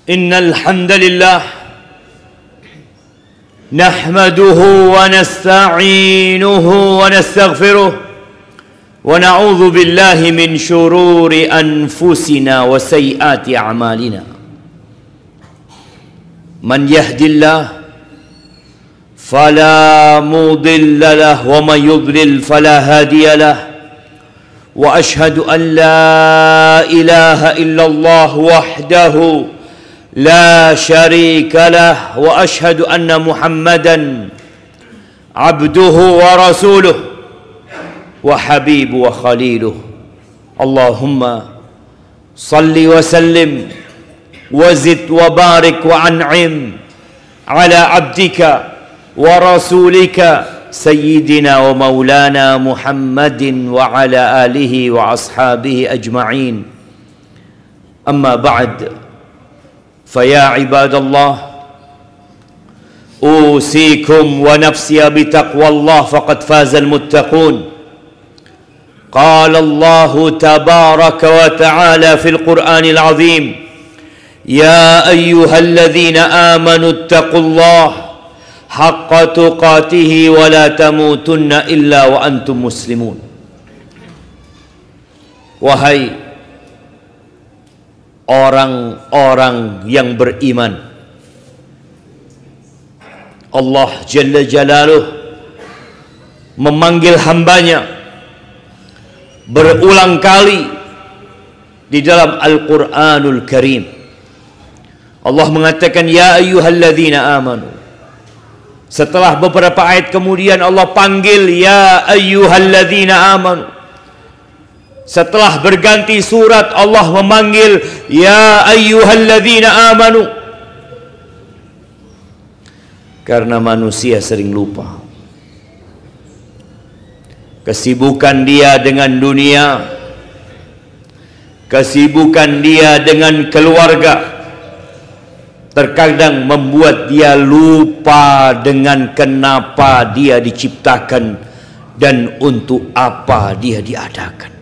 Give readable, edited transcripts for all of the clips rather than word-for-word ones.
Innal hamdalillah nahmaduhu wa nasta'inuhu wa nastaghfiruh wa na'udzu billahi min shururi anfusina wa sayyiati a'malina. Man yahdillah fala mudilla lahu wa man yudlil fala hadiya lahu. Wa ashhadu an la ilaha illallah wahdahu لا شريك له وأشهد أن محمدا عبده ورسوله وحبيب وخليله اللهم صل وسلم وزد وبارك وأنعم على عبدك ورسولك سيدنا ومولانا محمد وعلى آله وأصحابه أجمعين أما بعد فيا عباد الله أوصيكم ونفسي بتقوى الله فقد فاز المتقون. قال الله تبارك وتعالى في القرآن العظيم يا أيها الذين آمنوا اتقوا الله حق تقاته ولا تموتن إلا وأنتم مسلمون. Wahai orang-orang yang beriman, Allah Jalla Jalaluh memanggil hambanya berulang kali di dalam Al-Quranul Karim. Allah mengatakan ya ayyuhalladzina amanu. Setelah beberapa ayat kemudian Allah panggil ya ayyuhalladzina amanu. Setelah berganti surat Allah memanggil ya ayyuhalladzina amanu. Karena manusia sering lupa. Kesibukan dia dengan dunia, kesibukan dia dengan keluarga, terkadang membuat dia lupa dengan kenapa dia diciptakan dan untuk apa dia diadakan.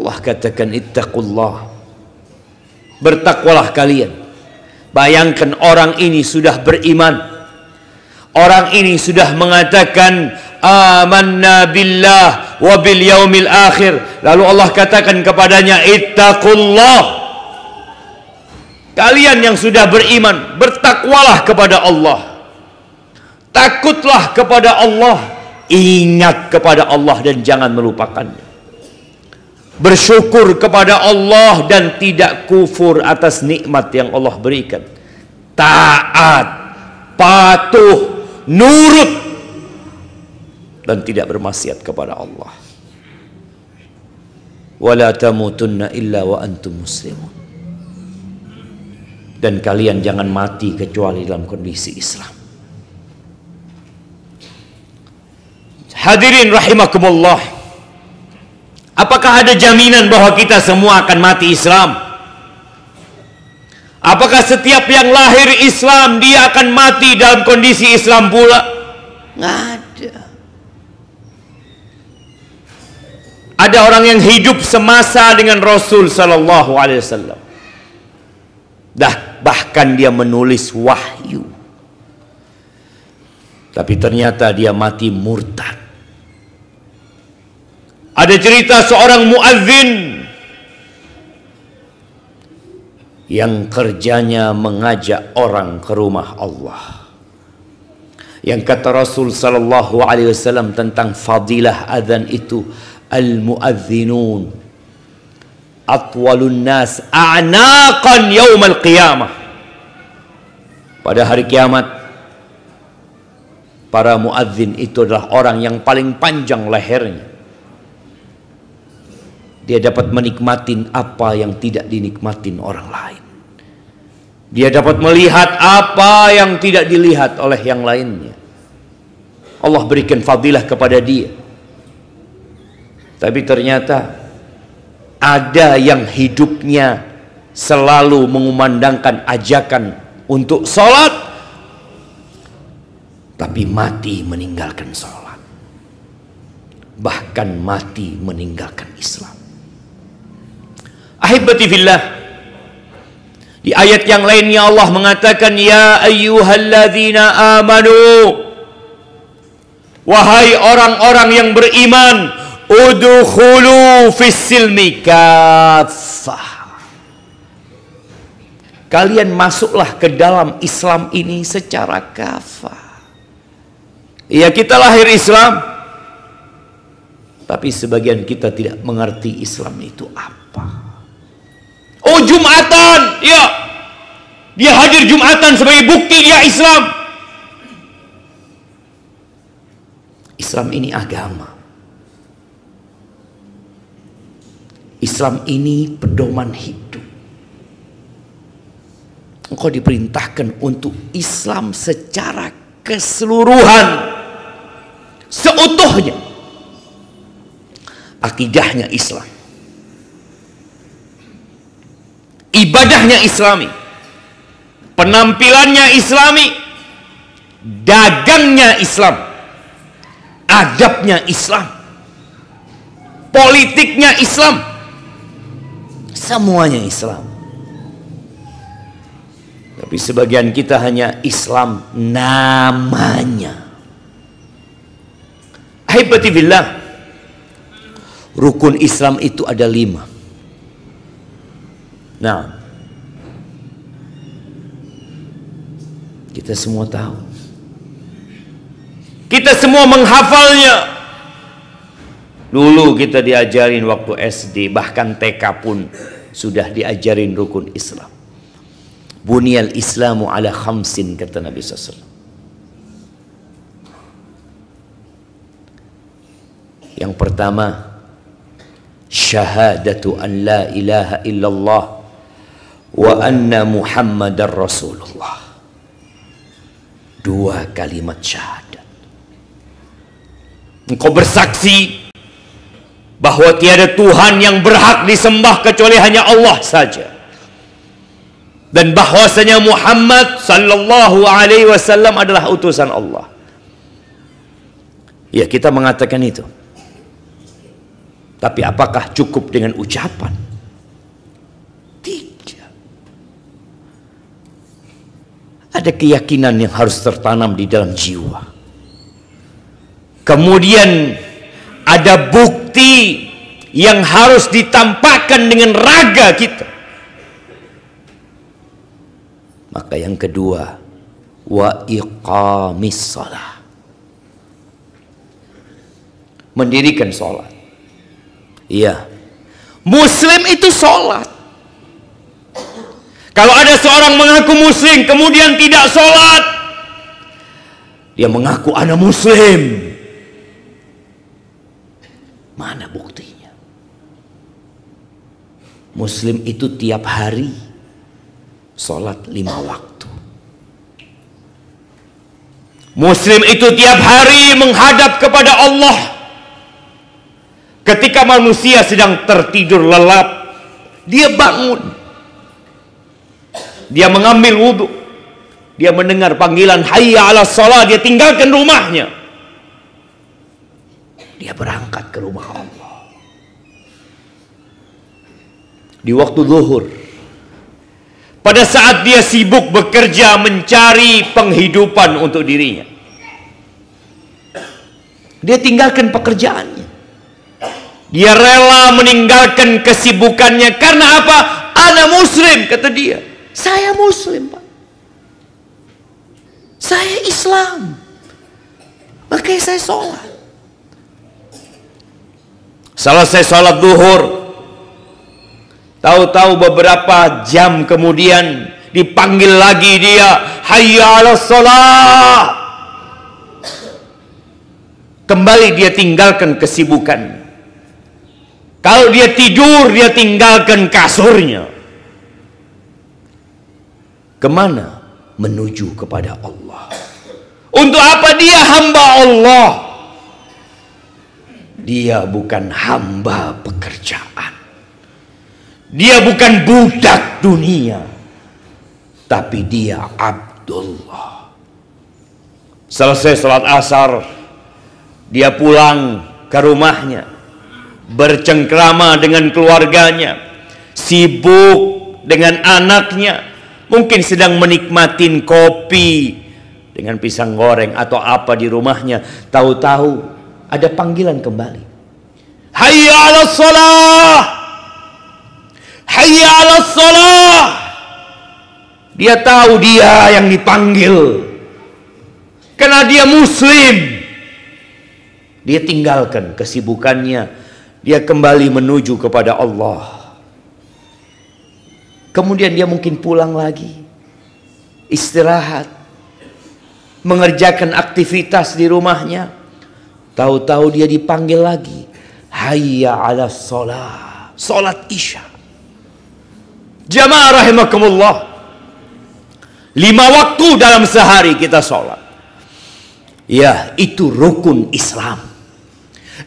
Allah katakan ittaqullah, bertakwalah kalian. Bayangkan orang ini sudah beriman, orang ini sudah mengatakan amanna billah wa bil yaumil akhir, lalu Allah katakan kepadanya ittaqullah. Kalian yang sudah beriman, bertakwalah kepada Allah, takutlah kepada Allah, ingat kepada Allah dan jangan melupakannya. Bersyukur kepada Allah dan tidak kufur atas nikmat yang Allah berikan. Taat, patuh, nurut dan tidak bermaksiat kepada Allah. Wala tamutunna illa wa antum muslimun. Dan kalian jangan mati kecuali dalam kondisi Islam. Hadirin rahimakumullah. Apakah ada jaminan bahwa kita semua akan mati Islam? Apakah setiap yang lahir Islam dia akan mati dalam kondisi Islam pula? Nggak ada. Ada orang yang hidup semasa dengan Rasul Sallallahu Alaihi Wasallam. Bahkan dia menulis wahyu. Tapi ternyata dia mati murtad. Ada cerita seorang muadzin yang kerjanya mengajak orang ke rumah Allah. Yang kata Rasul Sallallahu Alaihi Wasallam tentang fadilah azan itu, al-muadzinun atwalun nas a'naqan yaumal qiyamah. Pada hari kiamat, para muadzin itu adalah orang yang paling panjang lehernya. Dia dapat menikmatin apa yang tidak dinikmatin orang lain. Dia dapat melihat apa yang tidak dilihat oleh yang lainnya. Allah berikan fadilah kepada dia. Tapi ternyata ada yang hidupnya selalu mengumandangkan ajakan untuk sholat, tapi mati meninggalkan sholat, bahkan mati meninggalkan Islam. Ahibati fillah, Di ayat yang lainnya Allah mengatakan, ya ayyuhalladzina amanu, wahai orang-orang yang beriman, udkhulu fis-silmi kaffah. Kalian masuklah ke dalam Islam ini secara kafah. Ya, kita lahir Islam, tapi sebagian kita tidak mengerti Islam itu apa. Oh, Jumatan, ya, dia hadir Jumatan sebagai bukti dia Islam. Islam ini agama. Islam ini pedoman hidup. Engkau diperintahkan untuk Islam secara keseluruhan, seutuhnya. Akidahnya Islam, ibadahnya Islami, penampilannya Islami, dagangnya Islam, adabnya Islam, politiknya Islam, semuanya Islam. Tapi sebagian kita hanya Islam namanya. Ahibati billah, rukun Islam itu ada 5. Nah, kita semua tahu, kita semua menghafalnya. Dulu kita diajarin waktu SD, bahkan TK pun sudah diajarin rukun Islam. Bunyal Islamu ala khamsin, kata Nabi SAW. Yang pertama, syahadatu an la ilaha illallah wa anna Muhammadar Rasulullah. 2 kalimat syahadat. Engkau bersaksi bahwa tiada Tuhan yang berhak disembah kecuali hanya Allah saja, dan bahwasanya Muhammad sallallahu alaihi wasallam adalah utusan Allah. Ya, kita mengatakan itu. Tapi apakah cukup dengan ucapan? Tidak. Ada keyakinan yang harus tertanam di dalam jiwa. Kemudian ada bukti yang harus ditampakkan dengan raga kita. Maka yang kedua, wa iqamis shalah, mendirikan sholat. Iya, Muslim itu sholat. Kalau ada seorang mengaku Muslim kemudian tidak sholat, dia mengaku ana Muslim. Mana buktinya? Muslim itu tiap hari sholat 5 waktu. Muslim itu tiap hari menghadap kepada Allah. Ketika manusia sedang tertidur lelap, dia bangun, dia mengambil wudhu, dia mendengar panggilan hayya ala shalah, dia tinggalkan rumahnya, dia berangkat ke rumah Allah. Di waktu zuhur, pada saat dia sibuk bekerja mencari penghidupan untuk dirinya, dia tinggalkan pekerjaannya. Dia rela meninggalkan kesibukannya. Karena apa? Ana Muslim, kata dia. Saya Muslim, Pak. Saya Islam. Makanya saya sholat. Selesai sholat duhur, tahu-tahu beberapa jam kemudian dipanggil lagi dia, hayya ala shalah. Kembali dia tinggalkan kesibukannya. Kalau dia tidur, dia tinggalkan kasurnya. Kemana? Menuju kepada Allah. Untuk apa dia hamba Allah? Dia bukan hamba pekerjaan. Dia bukan budak dunia. Tapi dia Abdullah. Selesai sholat asar, dia pulang ke rumahnya, bercengkrama dengan keluarganya, sibuk dengan anaknya, mungkin sedang menikmatin kopi dengan pisang goreng atau apa di rumahnya, tahu-tahu ada panggilan kembali. Hayya 'alas shalah, hayya 'alas shalah. Dia tahu dia yang dipanggil, karena dia muslim. Dia tinggalkan kesibukannya, dia kembali menuju kepada Allah. Kemudian dia mungkin pulang lagi, istirahat, mengerjakan aktivitas di rumahnya. Tahu-tahu dia dipanggil lagi, hayya 'alas shalah, salat Isya. Jamaah rahimakumullah, 5 waktu dalam sehari kita sholat. Ya, itu rukun Islam.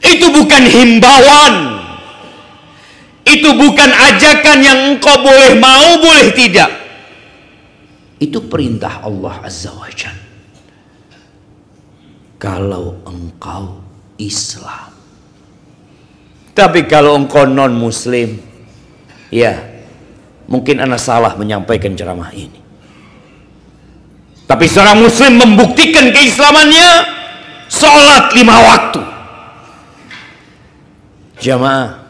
Itu bukan himbauan. Itu bukan ajakan yang engkau boleh mau, boleh tidak. Itu perintah Allah Azza wa Jalla. Kalau engkau Islam. Tapi kalau engkau non muslim, ya, mungkin ana salah menyampaikan ceramah ini. Tapi seorang muslim membuktikan keislamannya, sholat 5 waktu. Jamaah,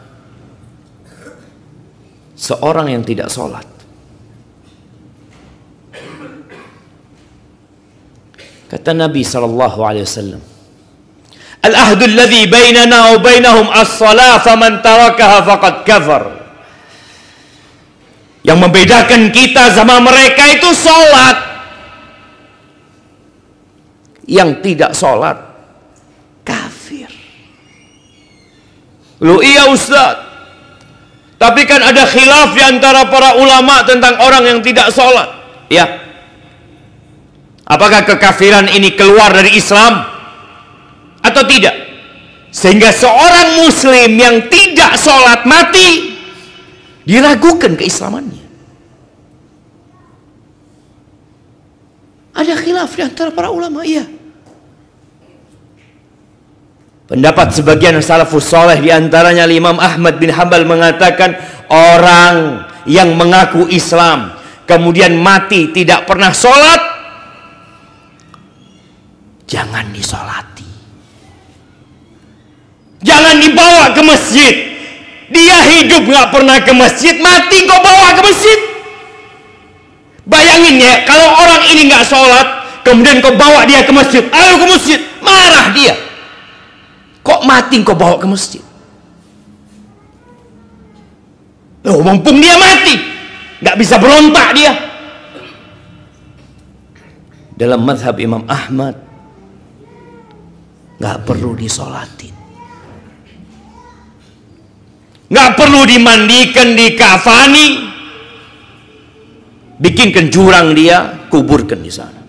seorang yang tidak sholat, kata Nabi SAW, al-ahdu alladhi bainana wa bainahum as-salah faman tarakaha faqad kafar. Yang membedakan kita sama mereka itu sholat. Yang tidak sholat kafir. Loh iya Ustaz, tapi kan ada khilaf di antara para ulama tentang orang yang tidak sholat. Ya, apakah kekafiran ini keluar dari Islam atau tidak? Sehingga seorang muslim yang tidak sholat mati, diragukan keislamannya. Ada khilaf di antara para ulama, iya. Pendapat sebagian salafus saleh, di antaranya Imam Ahmad bin Hanbal, mengatakan orang yang mengaku Islam kemudian mati tidak pernah sholat, jangan disolati, jangan dibawa ke masjid. Dia hidup nggak pernah ke masjid, mati kok bawa ke masjid. Bayangin ya, kalau orang ini nggak sholat kemudian kau bawa dia ke masjid, ayo ke masjid, marah dia. Kok mati kau bawa ke masjid? Loh, mumpung dia mati, nggak bisa berontak dia. Dalam mazhab Imam Ahmad, nggak perlu disolatin, nggak perlu dimandikan, dikafani, bikinkan jurang dia, kuburkan di sana.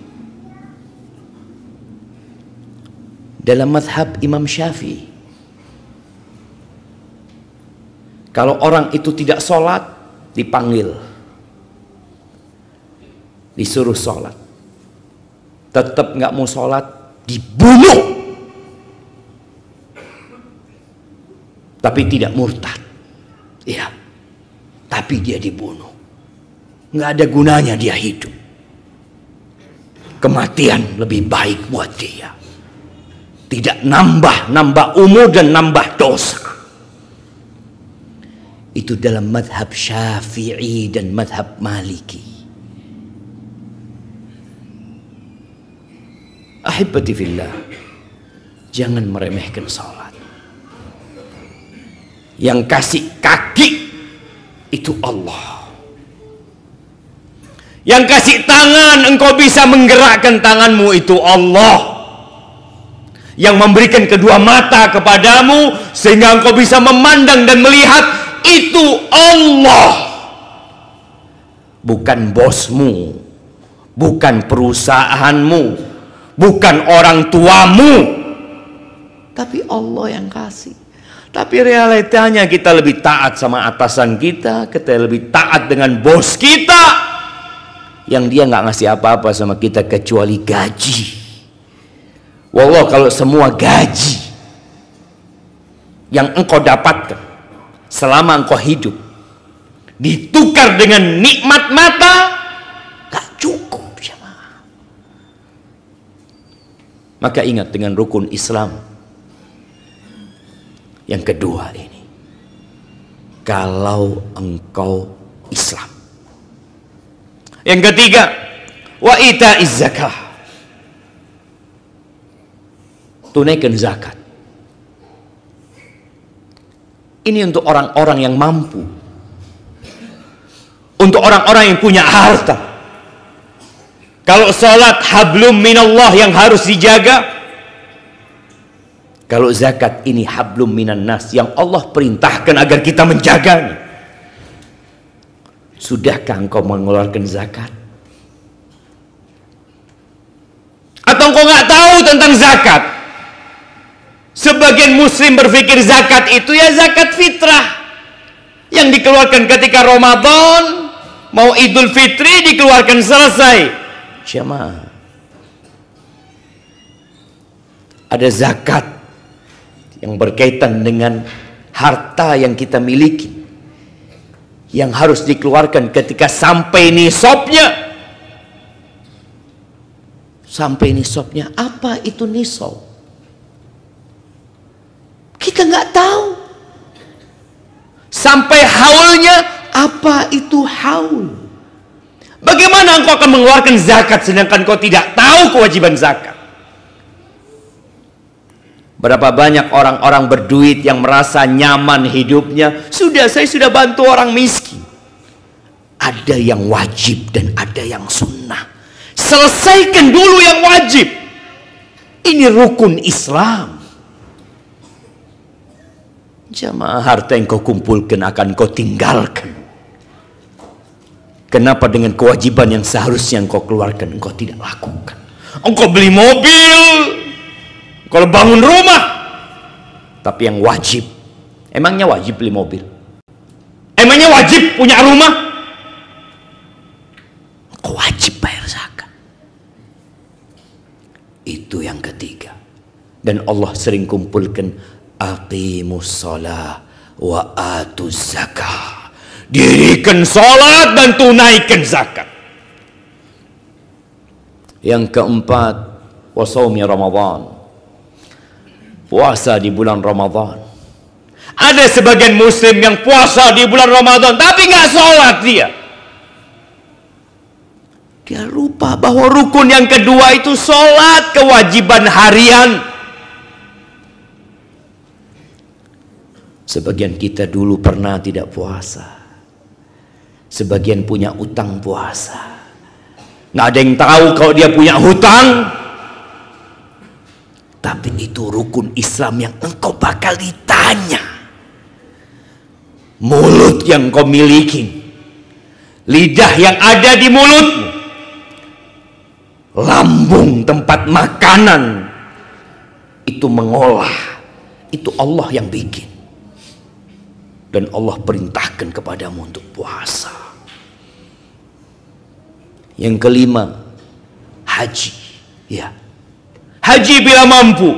Dalam mazhab Imam Syafi'i, kalau orang itu tidak sholat, dipanggil, disuruh sholat, tetap nggak mau sholat, dibunuh. Tapi tidak murtad, ya, tapi dia dibunuh. Nggak ada gunanya dia hidup. Kematian lebih baik buat dia. Tidak nambah umur dan nambah dosa. Itu dalam madhab Syafi'i dan madhab Maliki. Ahibati fillah, jangan meremehkan salat. Yang kasih kaki itu Allah. Yang kasih tangan engkau bisa menggerakkan tanganmu itu Allah. Yang memberikan kedua mata kepadamu sehingga engkau bisa memandang dan melihat, itu Allah. Bukan bosmu, bukan perusahaanmu, bukan orang tuamu, tapi Allah yang kasih. Tapi realitanya kita lebih taat sama atasan kita lebih taat dengan bos kita, yang dia nggak ngasih apa-apa sama kita kecuali gaji. Wallah, kalau semua gaji yang engkau dapatkan selama engkau hidup ditukar dengan nikmat mata, Maka ingat dengan rukun Islam yang kedua ini. Kalau engkau Islam. Yang ketiga, wa ita'iz zakah. Tunaikan zakat. Ini untuk orang-orang yang mampu. Untuk orang-orang yang punya harta. Kalau salat hablum minallah yang harus dijaga. Kalau zakat ini hablum minan nas yang Allah perintahkan agar kita menjaganya. Sudahkah engkau mengeluarkan zakat? Atau engkau nggak tahu tentang zakat? Sebagian muslim berpikir zakat itu ya zakat fitrah yang dikeluarkan ketika Ramadan, mau Idul Fitri dikeluarkan selesai. Jamaah, ada zakat yang berkaitan dengan harta yang kita miliki, yang harus dikeluarkan ketika sampai nisabnya. Sampai nisabnya, apa itu nisab? Kita nggak tahu. Sampai haulnya, apa itu haul? Bagaimana engkau akan mengeluarkan zakat sedangkan kau tidak tahu kewajiban zakat? Berapa banyak orang-orang berduit yang merasa nyaman hidupnya. Saya sudah bantu orang miskin. Ada yang wajib dan ada yang sunnah. Selesaikan dulu yang wajib. Ini rukun Islam. Jamaah, harta yang kau kumpulkan akan kau tinggalkan. Kenapa dengan kewajiban yang seharusnya engkau keluarkan engkau tidak lakukan? Engkau beli mobil, kalau bangun rumah, tapi yang wajib, emangnya wajib beli mobil? Emangnya wajib punya rumah? Engkau wajib bayar zakat. Itu yang ketiga. Dan Allah sering kumpulkan aqimus shalah wa atuz zakah. Dirikan sholat dan tunaikan zakat. Yang keempat, wasaumi Ramadan. Puasa di bulan Ramadan. Ada sebagian muslim yang puasa di bulan Ramadan tapi nggak sholat dia. Dia lupa bahwa rukun yang kedua itu sholat, kewajiban harian. Sebagian kita dulu pernah tidak puasa. Sebagian punya utang puasa. Nggak ada yang tahu kalau dia punya hutang. Tapi itu rukun Islam yang engkau bakal ditanya. Mulut yang kau miliki, lidah yang ada di mulutmu, lambung tempat makanan itu mengolah, itu Allah yang bikin. Dan Allah perintahkan kepadamu untuk puasa. Yang kelima, haji. Ya, haji bila mampu.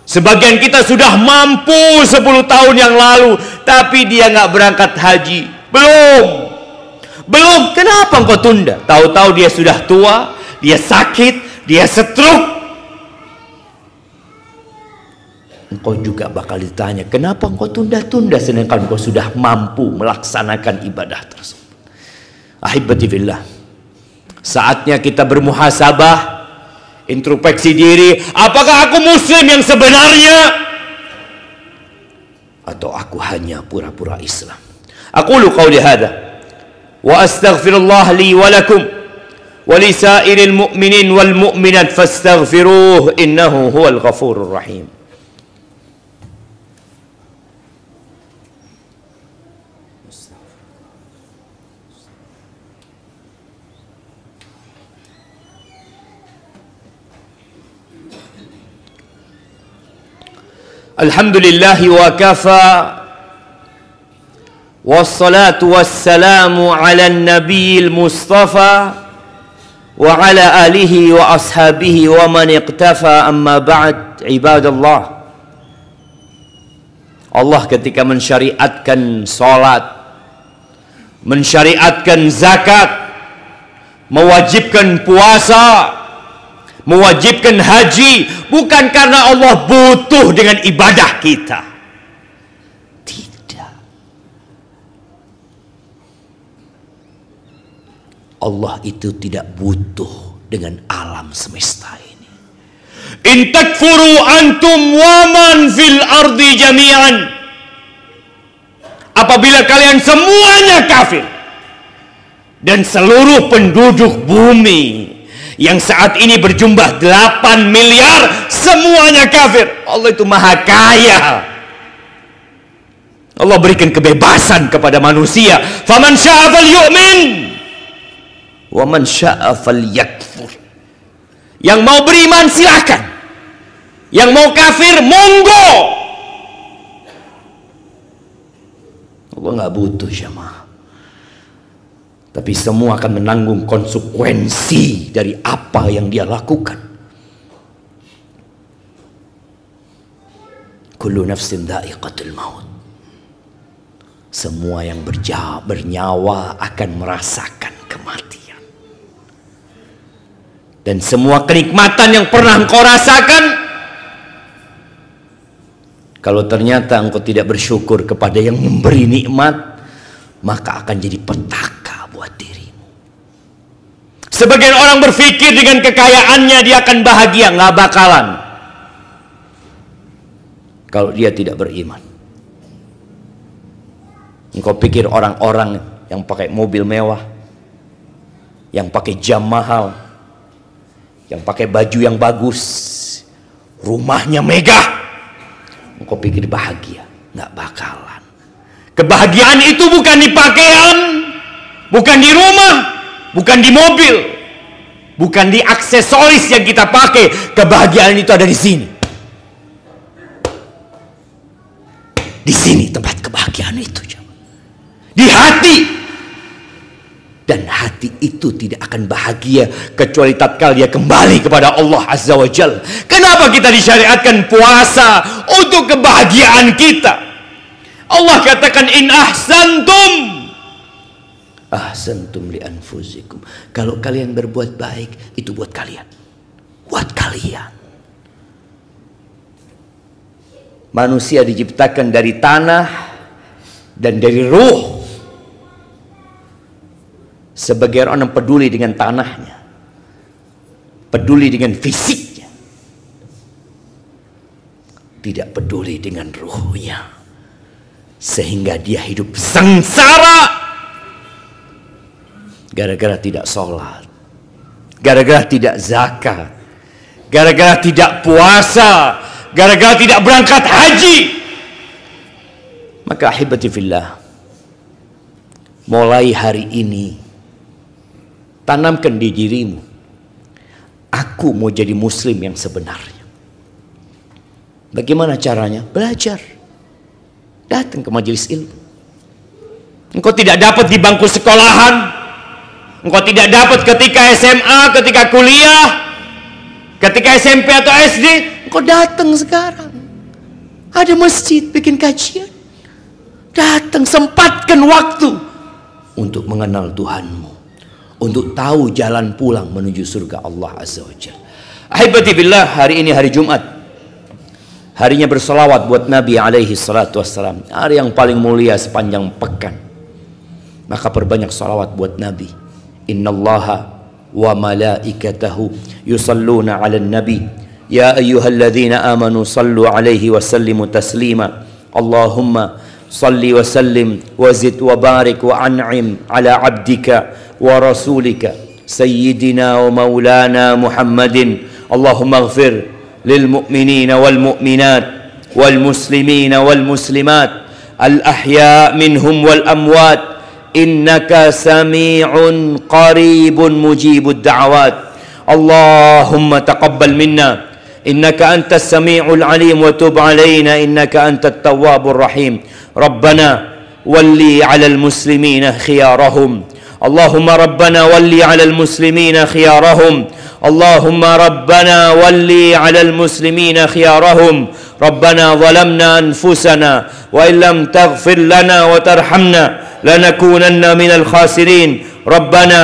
Sebagian kita sudah mampu 10 tahun yang lalu, tapi dia nggak berangkat haji. Belum. Kenapa engkau tunda? Tahu-tahu dia sudah tua, dia sakit, dia stroke. Engkau juga bakal ditanya, kenapa engkau tunda-tunda sedangkan engkau sudah mampu melaksanakan ibadah tersebut. Ahibati fillah, saatnya kita bermuhasabah, introspeksi diri. Apakah aku muslim yang sebenarnya? Atau aku hanya pura-pura Islam? Aqulu qawli hadha wa astaghfirullah li wa lakum wa li sairil mu'minin wal mu'minat fastaghfiruh innahu huwal ghafurur rahim. Alhamdulillahi wa kafa wassalatu wassalamu ala nabiyil mustafa wa ala alihi wa ashabihi wa man iqtafa, amma ba'd. Ibadallah, Allah ketika mensyariatkan salat, mensyariatkan zakat, mewajibkan puasa, mewajibkan haji bukan karena Allah butuh dengan ibadah kita. Tidak. Allah itu tidak butuh dengan alam semesta ini. In takfuru antum waman fil ardi jami'an. Apabila kalian semuanya kafir dan seluruh penduduk bumi yang saat ini berjumlah 8 miliar semuanya kafir, Allah itu maha kaya. Allah berikan kebebasan kepada manusia. Faman syaa falyu'min wa man syaa falyakfur. Yang mau beriman silakan, yang mau kafir monggo. Allah nggak butuh jamaah. Tapi semua akan menanggung konsekuensi dari apa yang dia lakukan. Kullu nafsin dha'iqatul maut. Semua yang bernyawa akan merasakan kematian. Dan semua kenikmatan yang pernah engkau rasakan, kalau ternyata engkau tidak bersyukur kepada yang memberi nikmat, maka akan jadi petaka buat dirimu. Sebagian orang berpikir dengan kekayaannya dia akan bahagia. Nggak bakalan kalau dia tidak beriman. Engkau pikir orang-orang yang pakai mobil mewah, yang pakai jam mahal, yang pakai baju yang bagus, rumahnya megah, engkau pikir bahagia? Nggak bakalan. Kebahagiaan itu bukan di pakaian, bukan di rumah, bukan di mobil, bukan di aksesoris yang kita pakai. Kebahagiaan itu ada di sini. Di sini tempat kebahagiaan itu. Di hati. Dan hati itu tidak akan bahagia kecuali tatkala dia kembali kepada Allah Azza wa Jalla. Kenapa kita disyariatkan puasa? Untuk kebahagiaan kita. Allah katakan in ahsantum li anfusikum. Kalau kalian berbuat baik, itu buat kalian. Buat kalian. Manusia diciptakan dari tanah dan dari ruh. Sebagai orang peduli dengan tanahnya, peduli dengan fisiknya, tidak peduli dengan ruhnya, sehingga dia hidup sengsara gara-gara tidak sholat, gara-gara tidak zakat, gara-gara tidak puasa, gara-gara tidak berangkat haji. Maka ahibati fillah, mulai hari ini tanamkan di dirimu, aku mau jadi muslim yang sebenarnya. Bagaimana caranya? Belajar. Datang ke majelis ilmu. Engkau tidak dapat di bangku sekolahan, engkau tidak dapat ketika SMA, ketika kuliah, ketika SMP atau SD. Engkau datang sekarang. Ada masjid bikin kajian. Datang, sempatkan waktu untuk mengenal Tuhanmu, untuk tahu jalan pulang menuju surga Allah Azza wa Jalla. Ahibati billah, hari ini hari Jumat, harinya berselawat buat Nabi alaihi salatu wassalam, hari yang paling mulia sepanjang pekan. Maka perbanyak salawat buat Nabi. Innallaha wa malaikatahu yusalluna 'alan nabi ya ayyuhalladzina amanu sallu 'alaihi wa sallimu taslima. Allahumma salli wa sallim wa zid wa barik wa an'im 'ala 'abdika wa rasulika sayyidina wa maulana Muhammadin. Allahumma ighfir lil mu'minina wal mu'minat wal muslimina wal muslimat al ahya minhum wal amwat innaka sami'un qaribun mujibud da'awat. Allahumma taqabbal minna innaka antas sami'ul alim wa tub alaina innaka antat tawwabur rahim. Rabbana walli 'alal muslimina khiyarahum. اللهم ربنا ولي على المسلمين خيارهم. اللهم ربنا ولي على المسلمين خيارهم. ربنا ظلمنا أنفسنا وإن لم تغفر لنا وترحمنا لنكونن من الخاسرين. ربنا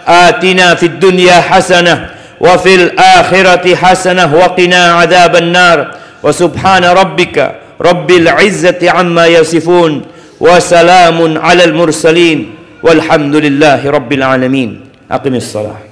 آتنا في الدنيا حسنة wa fil akhirati hasanah wa qina adzabannar. Wa subhana rabbika rabbil izzati amma yasifun wa salamun alal mursalin walhamdulillahi rabbil alamin. Aqimis shalah.